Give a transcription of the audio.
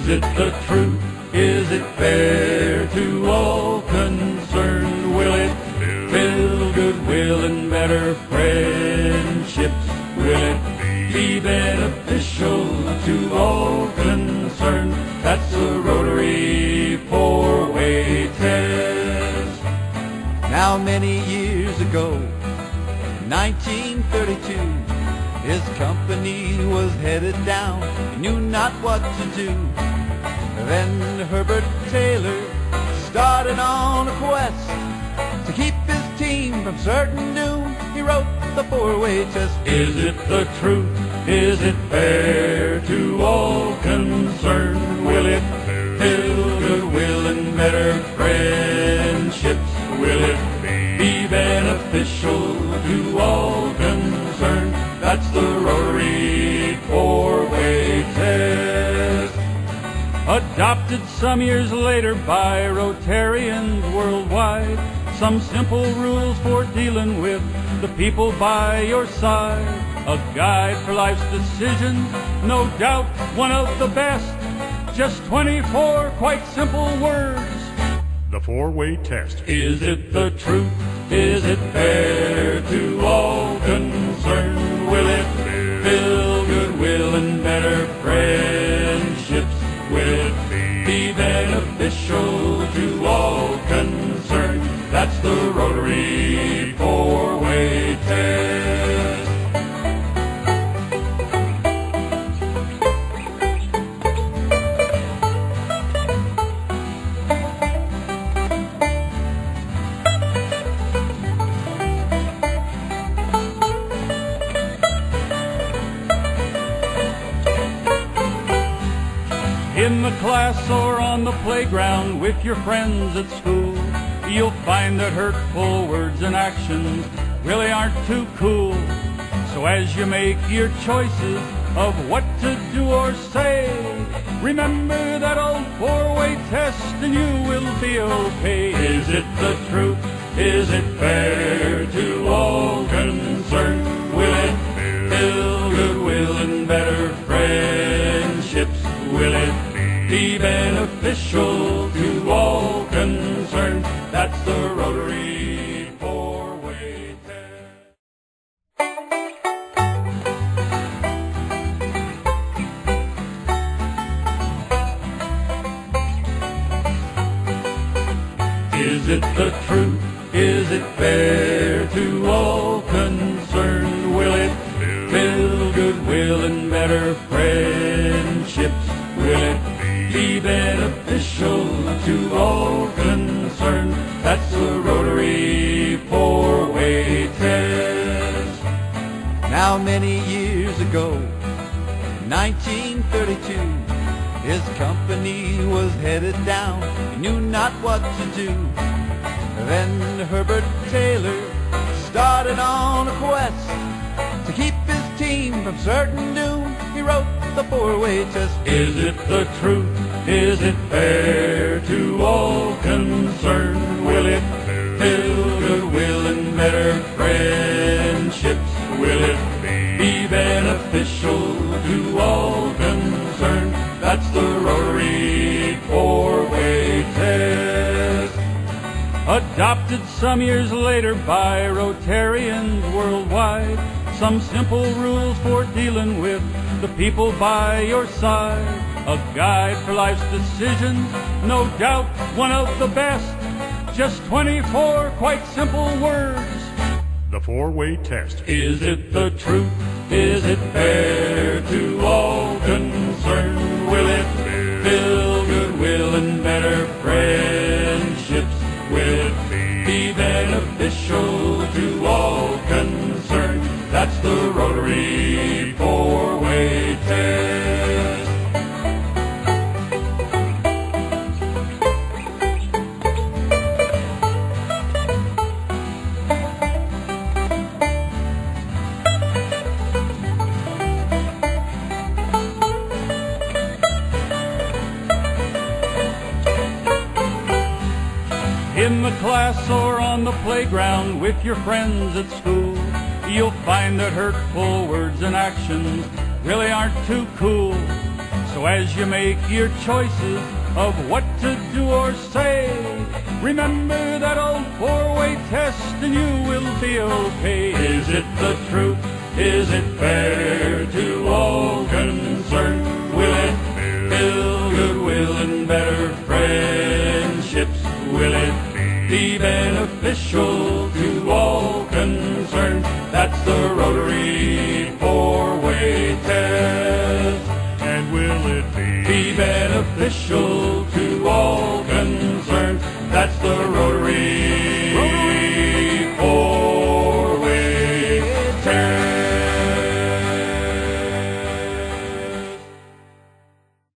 Is it the truth? Is it fair to all concerned? Will it build goodwill and better friendships? Will it be beneficial to all concerned? That's a Rotary four-way test. Now many years ago, in 1932, his company was headed down, he knew not what to do. Then Herbert Taylor started on a quest to keep his team from certain doom. He wrote the four-way test. Is it the truth? Is it fair to all concerned? Will it build goodwill and better friendships? Will it be beneficial to all concerned? That's the Rotary four-way test. Adopted some years later by Rotarians worldwide, some simple rules for dealing with the people by your side. A guide for life's decisions, no doubt one of the best. Just 24 quite simple words. The four-way test. Is it the truth? Is it fair to all concerned? Will it build goodwill and better friendships? Will it be beneficial to all concerned? That's the Rotary four-way test. In the class or on the playground with your friends at school, you'll find that hurtful words and actions really aren't too cool. So as you make your choices of what to do or say, remember that old four-way test and you will be okay. Is it the truth? Is it fair to all concerned? Will it build goodwill and better friendships? Will it be beneficial to all concerned? That's the Rotary four-way test. Is it the truth? Is it fair to all concerned? Will it build goodwill and better friendships? Will it be beneficial to all concerned? That's a Rotary four-way test. Now many years ago, in 1932, his company was headed down, he knew not what to do. Then Herbert Taylor started on a quest to keep his team from certain doom. He wrote the four-way test. Is it the truth? Is it fair to all concerned? Will it build goodwill and better friendships? Will it be beneficial to all concerned? That's the Rotary four-way test. Adopted some years later by Rotarians worldwide, some simple rules for dealing with the people by your side. A guide for life's decisions, no doubt one of the best. Just 24 quite simple words. The four-way test. Is it the truth? Is it fair to all concerned? Will it build goodwill and better friendships? Will it be beneficial to all concerned? That's the Rotary four-way test. In the class or on the playground with your friends at school, you'll find that hurtful words and actions really aren't too cool. So So as you make your choices of what to do or say, remember that old four-way test and you will be okay. Is it the truth? Is it fair to all concerned? Will it build goodwill and better friendships? Will it be beneficial to all concerned? That's the Rotary four-way test. And will it be beneficial